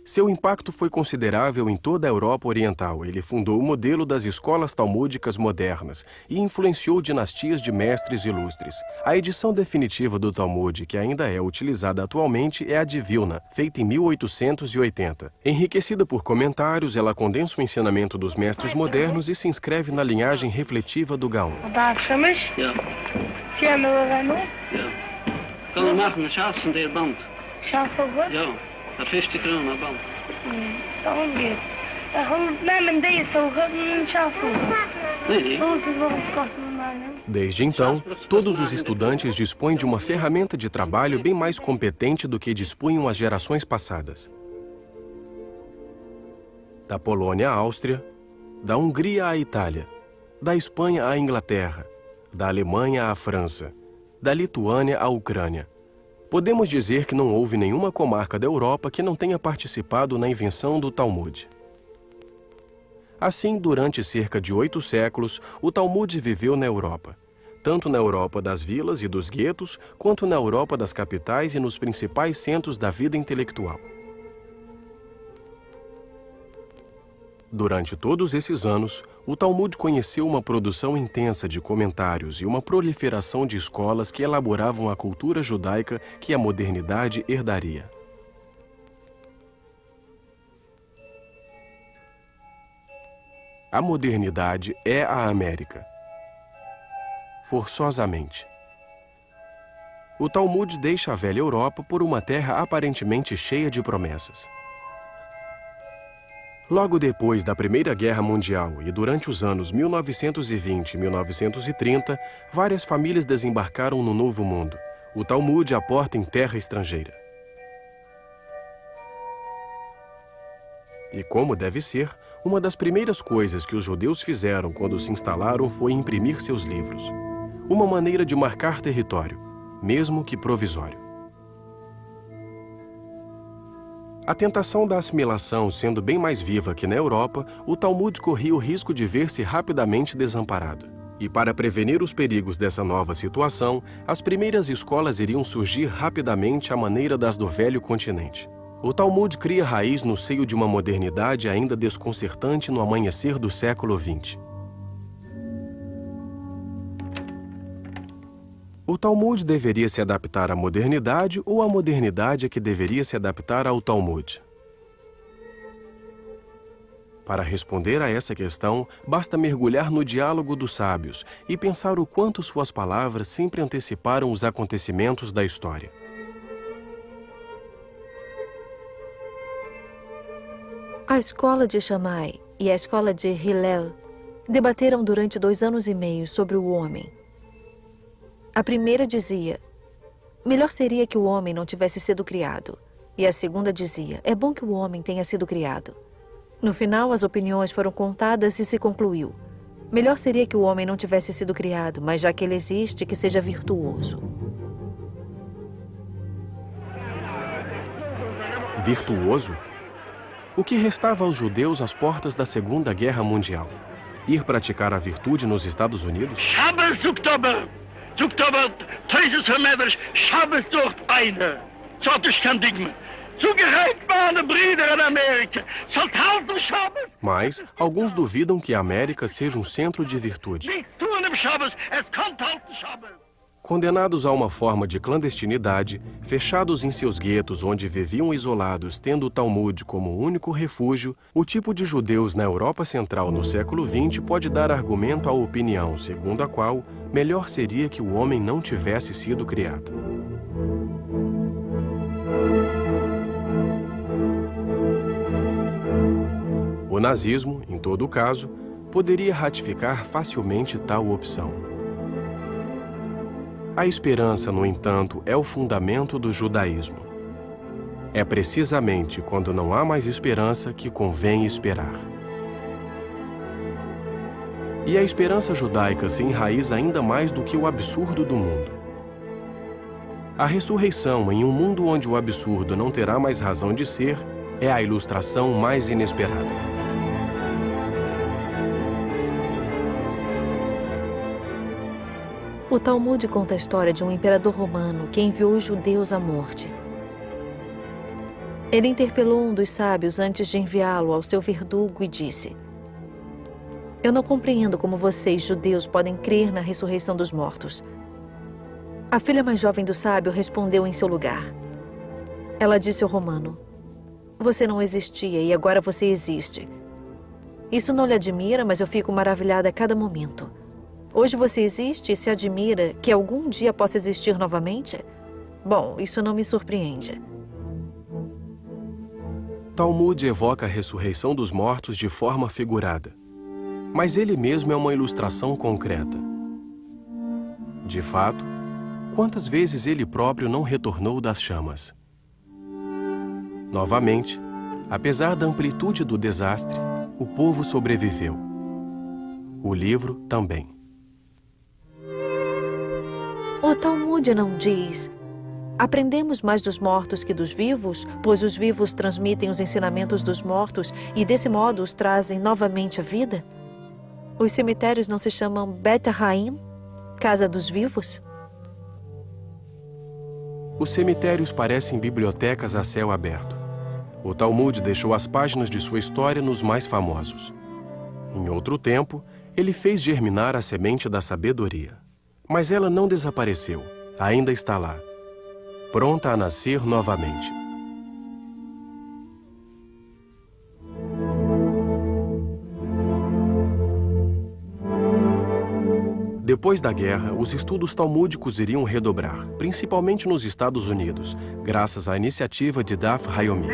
Seu impacto foi considerável em toda a Europa Oriental. Ele fundou o modelo das escolas talmúdicas modernas e influenciou dinastias de mestres ilustres. A edição definitiva do Talmud, que ainda é utilizada atualmente, é a de Vilna, feita em 1880. Enriquecida por comentários, ela condensa o ensinamento dos mestres modernos e se inscreve na linhagem refletiva do Gaon. För 50 kronor band. Desde então, todos os estudantes dispõem de uma ferramenta de trabalho bem mais competente do que dispunham as gerações passadas. Da Polônia à Áustria, da Hungria à Itália, da Espanha à Inglaterra, da Alemanha à França, da Lituânia à Ucrânia. Podemos dizer que não houve nenhuma comarca da Europa que não tenha participado na invenção do Talmud. Assim, durante cerca de 8 séculos, o Talmud viveu na Europa, tanto na Europa das vilas e dos guetos, quanto na Europa das capitais e nos principais centros da vida intelectual. Durante todos esses anos, o Talmud conheceu uma produção intensa de comentários e uma proliferação de escolas que elaboravam a cultura judaica que a modernidade herdaria. A modernidade é a América. Forçosamente. O Talmud deixa a velha Europa por uma terra aparentemente cheia de promessas. Logo depois da Primeira Guerra Mundial e durante os anos 1920 e 1930, várias famílias desembarcaram no Novo Mundo. O Talmud aporta em terra estrangeira. E como deve ser, uma das primeiras coisas que os judeus fizeram quando se instalaram foi imprimir seus livros. Uma maneira de marcar território, mesmo que provisório. A tentação da assimilação sendo bem mais viva que na Europa, o Talmud corria o risco de ver-se rapidamente desamparado. E para prevenir os perigos dessa nova situação, as primeiras escolas iriam surgir rapidamente à maneira das do velho continente. O Talmud cria raiz no seio de uma modernidade ainda desconcertante no amanhecer do século XX. O Talmud deveria se adaptar à modernidade ou a modernidade é que deveria se adaptar ao Talmud? Para responder a essa questão, basta mergulhar no diálogo dos sábios e pensar o quanto suas palavras sempre anteciparam os acontecimentos da história. A escola de Shammai e a escola de Hillel debateram durante 2 anos e meio sobre o homem. A primeira dizia, melhor seria que o homem não tivesse sido criado. E a segunda dizia, é bom que o homem tenha sido criado. No final, as opiniões foram contadas e se concluiu. Melhor seria que o homem não tivesse sido criado, mas já que ele existe, que seja virtuoso. Virtuoso? O que restava aos judeus às portas da Segunda Guerra Mundial? Ir praticar a virtude nos Estados Unidos? Mas alguns duvidam que a América seja um centro de virtude. Condenados a uma forma de clandestinidade, fechados em seus guetos onde viviam isolados, tendo o Talmud como único refúgio, o tipo de judeus na Europa Central no século XX pode dar argumento à opinião segundo a qual melhor seria que o homem não tivesse sido criado. O nazismo, em todo caso, poderia ratificar facilmente tal opção. A esperança, no entanto, é o fundamento do judaísmo. É precisamente quando não há mais esperança que convém esperar. E a esperança judaica se enraiza ainda mais do que o absurdo do mundo. A ressurreição em um mundo onde o absurdo não terá mais razão de ser é a ilustração mais inesperada. O Talmud conta a história de um imperador romano que enviou os judeus à morte. Ele interpelou um dos sábios antes de enviá-lo ao seu verdugo e disse: eu não compreendo como vocês, judeus, podem crer na ressurreição dos mortos. A filha mais jovem do sábio respondeu em seu lugar. Ela disse ao romano: você não existia e agora você existe. Isso não lhe admira, mas eu fico maravilhada a cada momento. Hoje você existe e se admira que algum dia possa existir novamente? Bom, isso não me surpreende. Talmud evoca a ressurreição dos mortos de forma figurada, mas ele mesmo é uma ilustração concreta. De fato, quantas vezes ele próprio não retornou das chamas? Novamente, apesar da amplitude do desastre, o povo sobreviveu. O livro também. O Talmud não diz, Aprendemos mais dos mortos que dos vivos, pois os vivos transmitem os ensinamentos dos mortos e, desse modo, os trazem novamente à vida? Os cemitérios não se chamam Bet Haim, Casa dos Vivos? Os cemitérios parecem bibliotecas a céu aberto. O Talmud deixou as páginas de sua história nos mais famosos. Em outro tempo, ele fez germinar a semente da sabedoria. Mas ela não desapareceu, ainda está lá, pronta a nascer novamente. Depois da guerra, os estudos talmúdicos iriam redobrar, principalmente nos Estados Unidos, graças à iniciativa de Daf Yomi.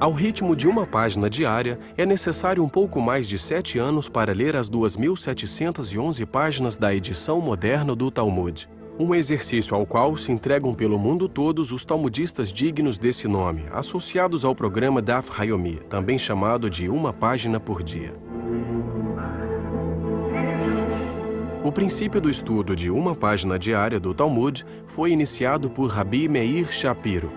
Ao ritmo de uma página diária, é necessário um pouco mais de 7 anos para ler as 2.711 páginas da edição moderna do Talmud. Um exercício ao qual se entregam pelo mundo todos os talmudistas dignos desse nome, associados ao programa Daf Yomi, também chamado de uma página por dia. O princípio do estudo de uma página diária do Talmud foi iniciado por Rabi Meir Shapiro,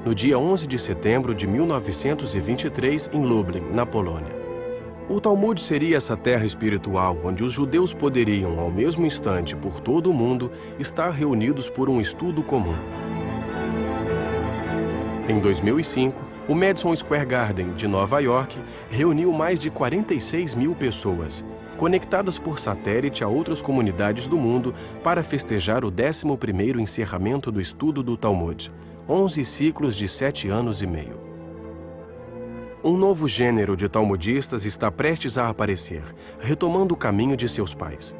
no dia 11 de setembro de 1923, em Lublin, na Polônia. O Talmud seria essa terra espiritual onde os judeus poderiam, ao mesmo instante, por todo o mundo, estar reunidos por um estudo comum. Em 2005, o Madison Square Garden, de Nova York, reuniu mais de 46 mil pessoas, conectadas por satélite a outras comunidades do mundo, para festejar o 11º encerramento do estudo do Talmud. 11 ciclos de 7 anos e meio. Um novo gênero de talmudistas está prestes a aparecer, retomando o caminho de seus pais.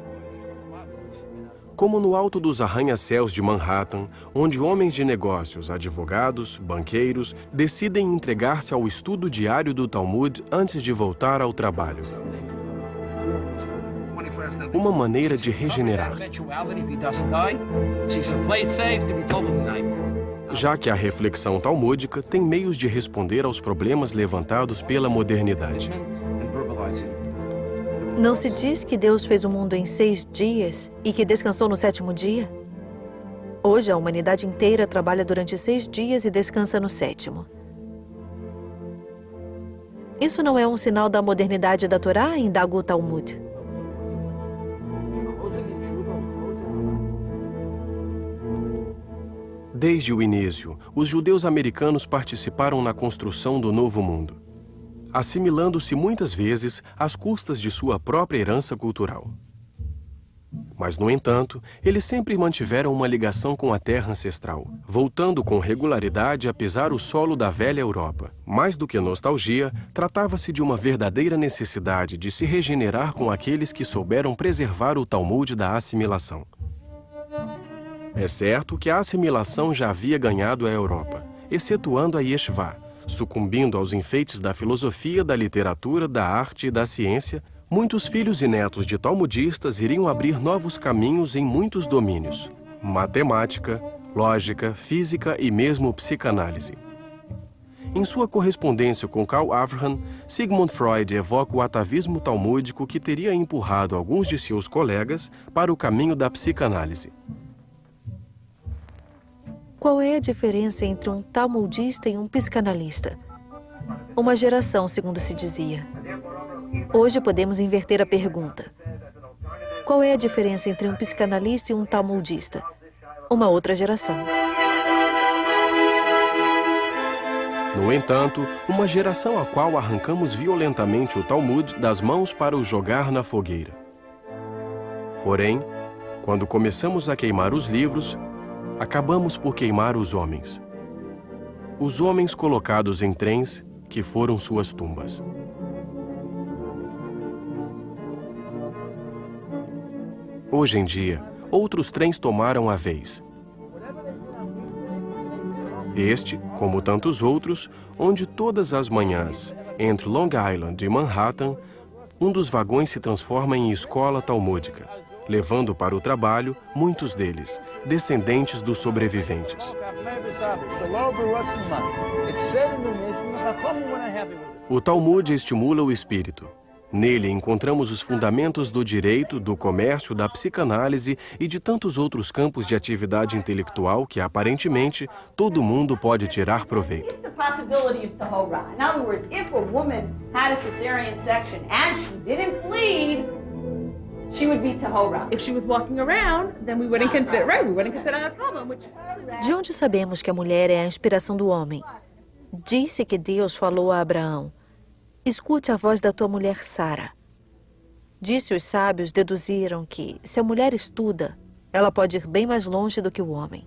Como no alto dos arranha-céus de Manhattan, onde homens de negócios, advogados, banqueiros, decidem entregar-se ao estudo diário do Talmud antes de voltar ao trabalho. Uma maneira de regenerar-se. Já que a reflexão talmúdica tem meios de responder aos problemas levantados pela modernidade. Não se diz que Deus fez o mundo em 6 dias e que descansou no 7º dia? Hoje, a humanidade inteira trabalha durante 6 dias e descansa no 7º. Isso não é um sinal da modernidade da Torá, indaga o Talmud? Desde o início, os judeus americanos participaram na construção do Novo Mundo, assimilando-se muitas vezes às custas de sua própria herança cultural. Mas, no entanto, eles sempre mantiveram uma ligação com a terra ancestral, voltando com regularidade a pisar o solo da velha Europa. Mais do que nostalgia, tratava-se de uma verdadeira necessidade de se regenerar com aqueles que souberam preservar o Talmud da assimilação. É certo que a assimilação já havia ganhado a Europa, excetuando a Yeshivá, sucumbindo aos enfeites da filosofia, da literatura, da arte e da ciência. Muitos filhos e netos de talmudistas iriam abrir novos caminhos em muitos domínios: matemática, lógica, física e mesmo psicanálise. Em sua correspondência com Karl Avraham, Sigmund Freud evoca o atavismo talmúdico que teria empurrado alguns de seus colegas para o caminho da psicanálise. Qual é a diferença entre um talmudista e um psicanalista? Uma geração, segundo se dizia. Hoje podemos inverter a pergunta. Qual é a diferença entre um psicanalista e um talmudista? Uma outra geração. No entanto, uma geração a qual arrancamos violentamente o Talmud das mãos para o jogar na fogueira. Porém, quando começamos a queimar os livros, acabamos por queimar os homens. Os homens colocados em trens que foram suas tumbas. Hoje em dia, outros trens tomaram a vez. Este, como tantos outros, onde todas as manhãs, entre Long Island e Manhattan, um dos vagões se transforma em escola talmúdica, levando para o trabalho muitos deles, descendentes dos sobreviventes. O Talmud estimula o espírito. Nele encontramos os fundamentos do direito, do comércio, da psicanálise e de tantos outros campos de atividade intelectual que, aparentemente, todo mundo pode tirar proveito. The possibility of Tahora. In other words, if a woman had a cesarean section and she didn't bleed, she would be Tahora. If she was walking around, then we wouldn't consider, right? We wouldn't consider that problem. De onde sabemos que a mulher é a inspiração do homem? Disse que Deus falou a Abraão: escute a voz da tua mulher Sara. Disse os sábios deduziram que, se a mulher estuda, ela pode ir bem mais longe do que o homem.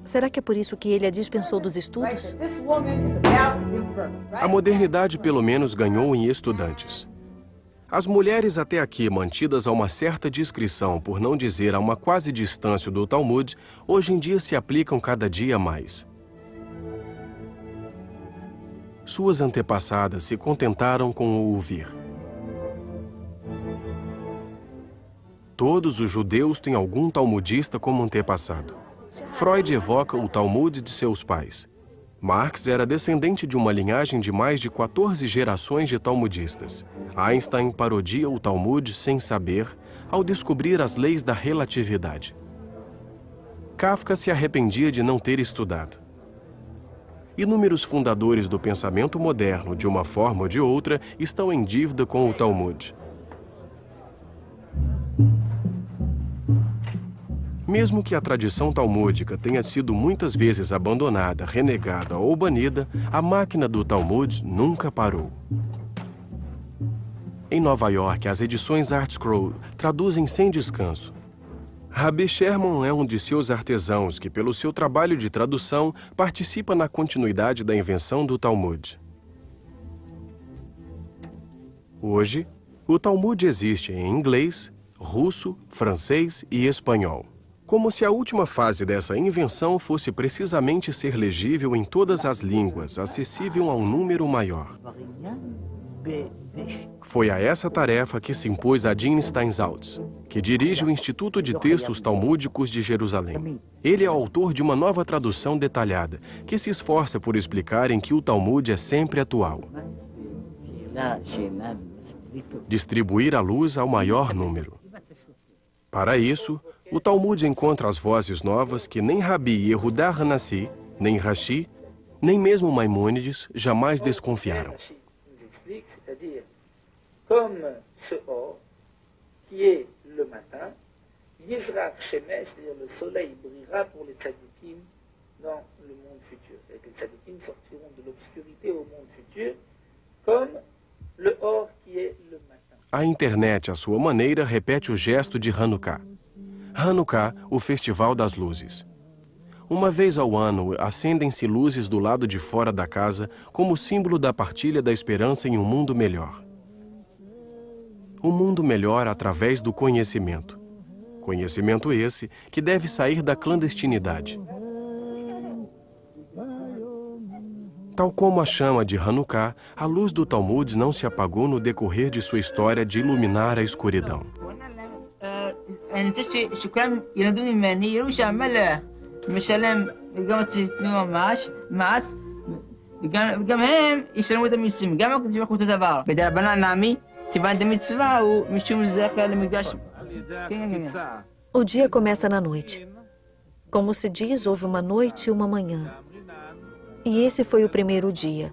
Será que é por isso que ele a dispensou dos estudos? A modernidade, pelo menos, ganhou em estudantes. As mulheres até aqui mantidas a uma certa discrição, por não dizer a uma quase distância do Talmud, hoje em dia se aplicam cada dia mais. Suas antepassadas se contentaram com o ouvir. Todos os judeus têm algum talmudista como antepassado. Freud evoca o Talmud de seus pais. Marx era descendente de uma linhagem de mais de 14 gerações de talmudistas. Einstein parodia o Talmud sem saber, ao descobrir as leis da relatividade. Kafka se arrependia de não ter estudado. Inúmeros fundadores do pensamento moderno, de uma forma ou de outra, estão em dívida com o Talmud. Mesmo que a tradição talmúdica tenha sido muitas vezes abandonada, renegada ou banida, a máquina do Talmud nunca parou. Em Nova York, as edições ArtScroll traduzem sem descanso. Rabbi Sherman é um de seus artesãos que, pelo seu trabalho de tradução, participa na continuidade da invenção do Talmud. Hoje, o Talmud existe em inglês, russo, francês e espanhol. Como se a última fase dessa invenção fosse precisamente ser legível em todas as línguas, acessível a um número maior. Foi a essa tarefa que se impôs Adin Steinsaltz, que dirige o Instituto de Textos Talmúdicos de Jerusalém. Ele é o autor de uma nova tradução detalhada, que se esforça por explicar em que o Talmud é sempre atual. Distribuir a luz ao maior número. Para isso, o Talmud encontra as vozes novas que nem Rabi Yehudá Hanassi, nem Rashi, nem mesmo Maimônides jamais desconfiaram. C'est-à-dire, comme ce or, qui est le matin, Yizrach Shemesh, c'est-à-dire le soleil brillera pour les tzadikim dans le monde futur. C'est-à-dire que les tzadikim sortiront de l'obscurité au monde futur, comme le or qui est le matin. A internet, à sua maneira, repete o gesto de Hanukkah. Hanukkah, o Festival das Luzes. Uma vez ao ano, acendem-se luzes do lado de fora da casa como símbolo da partilha da esperança em um mundo melhor. Um mundo melhor através do conhecimento. Conhecimento esse que deve sair da clandestinidade. Tal como a chama de Hanukkah, a luz do Talmud não se apagou no decorrer de sua história de iluminar a escuridão. משלם גם שתנו ממש, מס, וגם הם ישלמו את המיסים, גם ישלמו אותו דבר. בדרבנן נעמי, כיוון דמצווה הוא משום זכר למקדש. O dia começa na noite. Como se diz, houve uma noite e uma manhã. E esse foi o primeiro dia.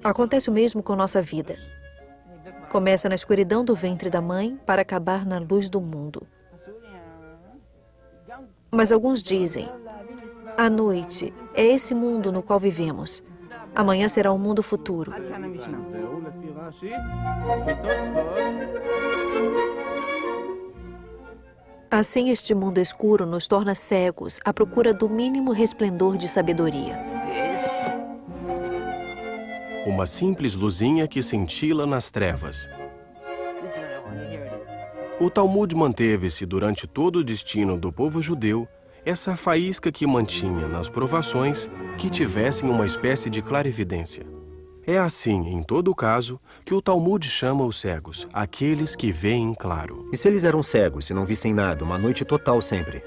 Acontece o mesmo com nossa vida. Começa na escuridão do ventre da mãe para acabar na luz do mundo. Mas alguns dizem, a noite é esse mundo no qual vivemos. Amanhã será um mundo futuro. Assim, este mundo escuro nos torna cegos à procura do mínimo resplendor de sabedoria. Uma simples luzinha que cintila nas trevas. O Talmud manteve-se durante todo o destino do povo judeu, essa faísca que mantinha nas provações que tivessem uma espécie de clarividência. É assim, em todo caso, que o Talmud chama os cegos, aqueles que veem claro. E se eles eram cegos, se não vissem nada, uma noite total sempre?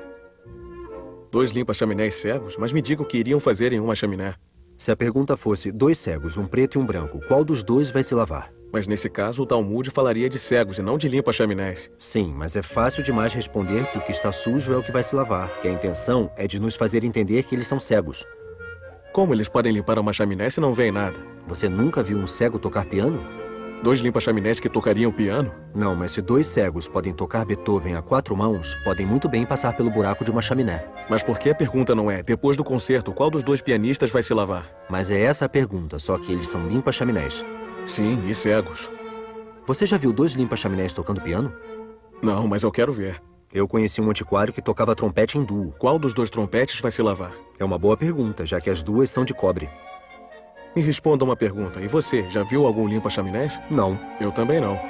2 limpa-chaminés cegos, mas me diga o que iriam fazer em uma chaminé. Se a pergunta fosse 2 cegos, um preto e um branco, qual dos 2 vai se lavar? Mas nesse caso, o Talmud falaria de cegos e não de limpa-chaminés. Sim, mas é fácil demais responder que o que está sujo é o que vai se lavar, que a intenção é de nos fazer entender que eles são cegos. Como eles podem limpar uma chaminé se não veem nada? Você nunca viu um cego tocar piano? 2 limpa-chaminés que tocariam piano? Não, mas se 2 cegos podem tocar Beethoven a 4 mãos, podem muito bem passar pelo buraco de uma chaminé. Mas por que a pergunta não é, depois do concerto, qual dos 2 pianistas vai se lavar? Mas é essa a pergunta, só que eles são limpa-chaminés. Sim, e cegos. Você já viu 2 limpa-chaminés tocando piano? Não, mas eu quero ver. Eu conheci um antiquário que tocava trompete em duo. Qual dos 2 trompetes vai se lavar? É uma boa pergunta, já que as 2 são de cobre. Me responda uma pergunta. E você, já viu algum limpa-chaminés? Não. Eu também não.